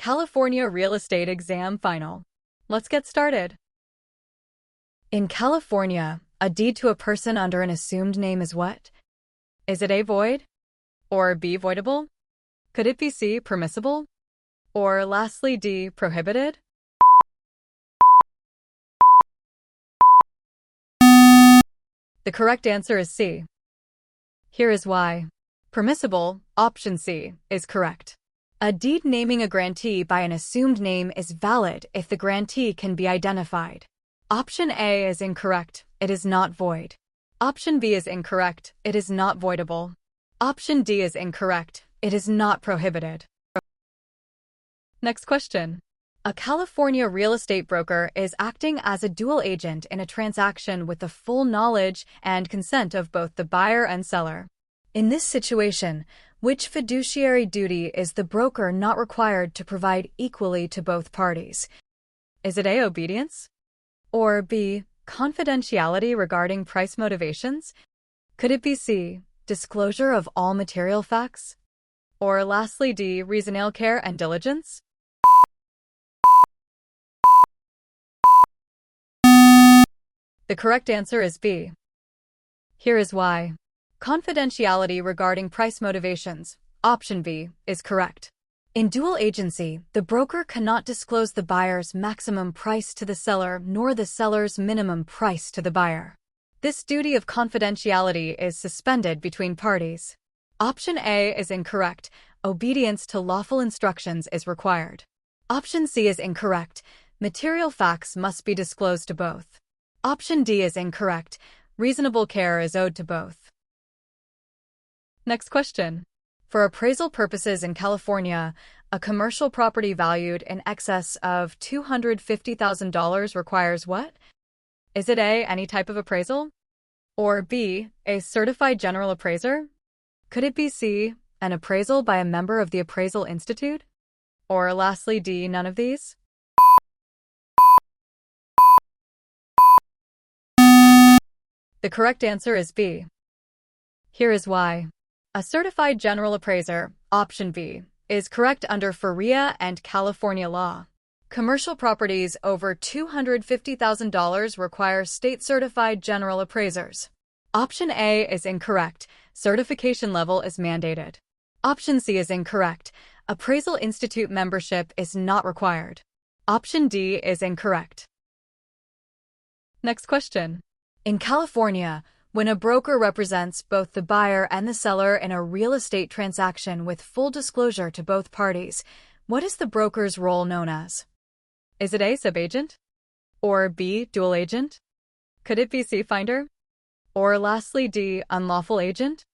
California Real Estate Exam Final. Let's get started. In California, a deed to a person under an assumed name is what? Is it A, void? Or B, voidable? Could it be C, permissible? Or lastly, D, prohibited? The correct answer is C. Here is why. Permissible, option C, is correct. A deed naming a grantee by an assumed name is valid if the grantee can be identified. Option A is incorrect, it is not void. Option B is incorrect, it is not voidable. Option D is incorrect, it is not prohibited. Next question. A California real estate broker is acting as a dual agent in a transaction with the full knowledge and consent of both the buyer and seller. In this situation, which fiduciary duty is the broker not required to provide equally to both parties? Is it A, obedience? Or B, confidentiality regarding price motivations? Could it be C, disclosure of all material facts? Or lastly, D, reasonable care and diligence? The correct answer is B. Here is why. Confidentiality regarding price motivations, option B, is correct. In dual agency, the broker cannot disclose the buyer's maximum price to the seller nor the seller's minimum price to the buyer. This duty of confidentiality is suspended between parties. Option A is incorrect. Obedience to lawful instructions is required. Option C is incorrect. Material facts must be disclosed to both. Option D is incorrect. Reasonable care is owed to both. Next question. For appraisal purposes in California, a commercial property valued in excess of $250,000 requires what? Is it A, any type of appraisal? Or B, a certified general appraiser? Could it be C, an appraisal by a member of the Appraisal Institute? Or lastly, D, none of these? The correct answer is B. Here is why. A certified general appraiser, option B, is correct under FERIA and California law. Commercial properties over $250,000 require state-certified general appraisers. Option A is incorrect. Certification level is mandated. Option C is incorrect. Appraisal Institute membership is not required. Option D is incorrect. Next question. In California, when a broker represents both the buyer and the seller in a real estate transaction with full disclosure to both parties, what is the broker's role known as? Is it A, subagent? Or B, dual agent? Could it be C, finder? Or lastly, D, unlawful agent?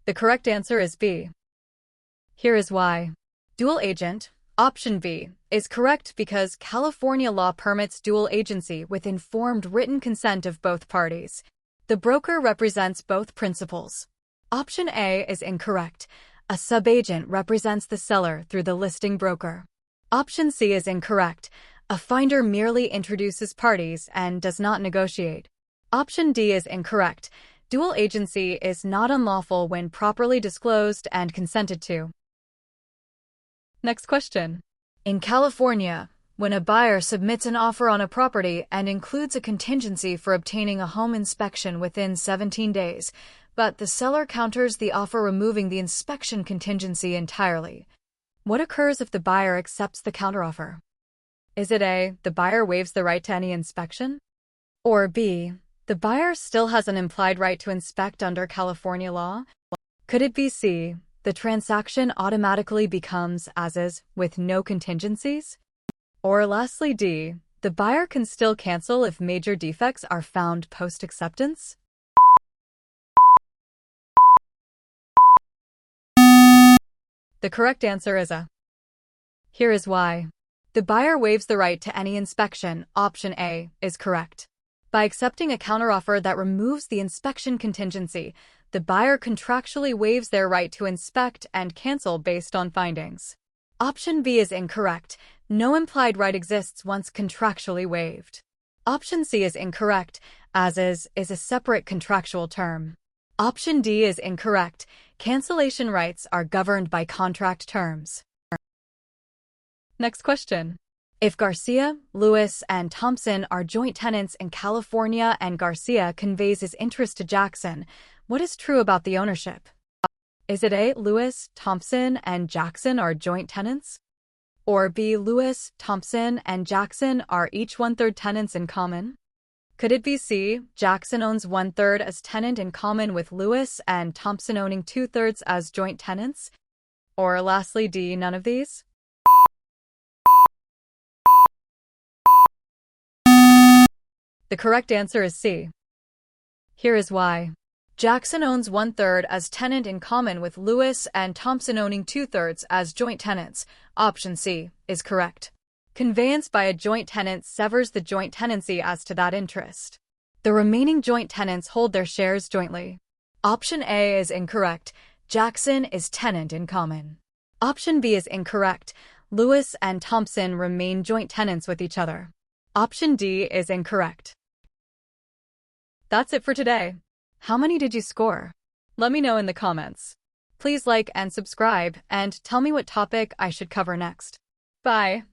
The correct answer is B. Here is why. Dual agent, option B, is correct because California law permits dual agency with informed written consent of both parties. The broker represents both principals. Option A is incorrect. A subagent represents the seller through the listing broker. Option C is incorrect. A finder merely introduces parties and does not negotiate. Option D is incorrect. Dual agency is not unlawful when properly disclosed and consented to. Next question. In California, when a buyer submits an offer on a property and includes a contingency for obtaining a home inspection within 17 days, but the seller counters the offer removing the inspection contingency entirely, what occurs if the buyer accepts the counteroffer? Is it A, the buyer waives the right to any inspection? Or B, the buyer still has an implied right to inspect under California law? Could it be C, the transaction automatically becomes as is, with no contingencies? Or lastly, D, the buyer can still cancel if major defects are found post-acceptance? The correct answer is A. Here is why. The buyer waives the right to any inspection, option A, is correct. By accepting a counteroffer that removes the inspection contingency, the buyer contractually waives their right to inspect and cancel based on findings. Option B is incorrect. No implied right exists once contractually waived. Option C is incorrect. As is a separate contractual term. Option D is incorrect. Cancellation rights are governed by contract terms. Next question. If Garcia, Lewis, and Thompson are joint tenants in California and Garcia conveys his interest to Jackson, what is true about the ownership? Is it A, Lewis, Thompson, and Jackson are joint tenants? Or B, Lewis, Thompson, and Jackson are each one-third tenants in common? Could it be C, Jackson owns one-third as tenant in common with Lewis and Thompson owning two-thirds as joint tenants? Or lastly, D, none of these? The correct answer is C. Here is why. Jackson owns one-third as tenant in common with Lewis and Thompson owning two-thirds as joint tenants. Option C is correct. Conveyance by a joint tenant severs the joint tenancy as to that interest. The remaining joint tenants hold their shares jointly. Option A is incorrect. Jackson is tenant in common. Option B is incorrect. Lewis and Thompson remain joint tenants with each other. Option D is incorrect. That's it for today. How many did you score? Let me know in the comments. Please like and subscribe, and tell me what topic I should cover next. Bye.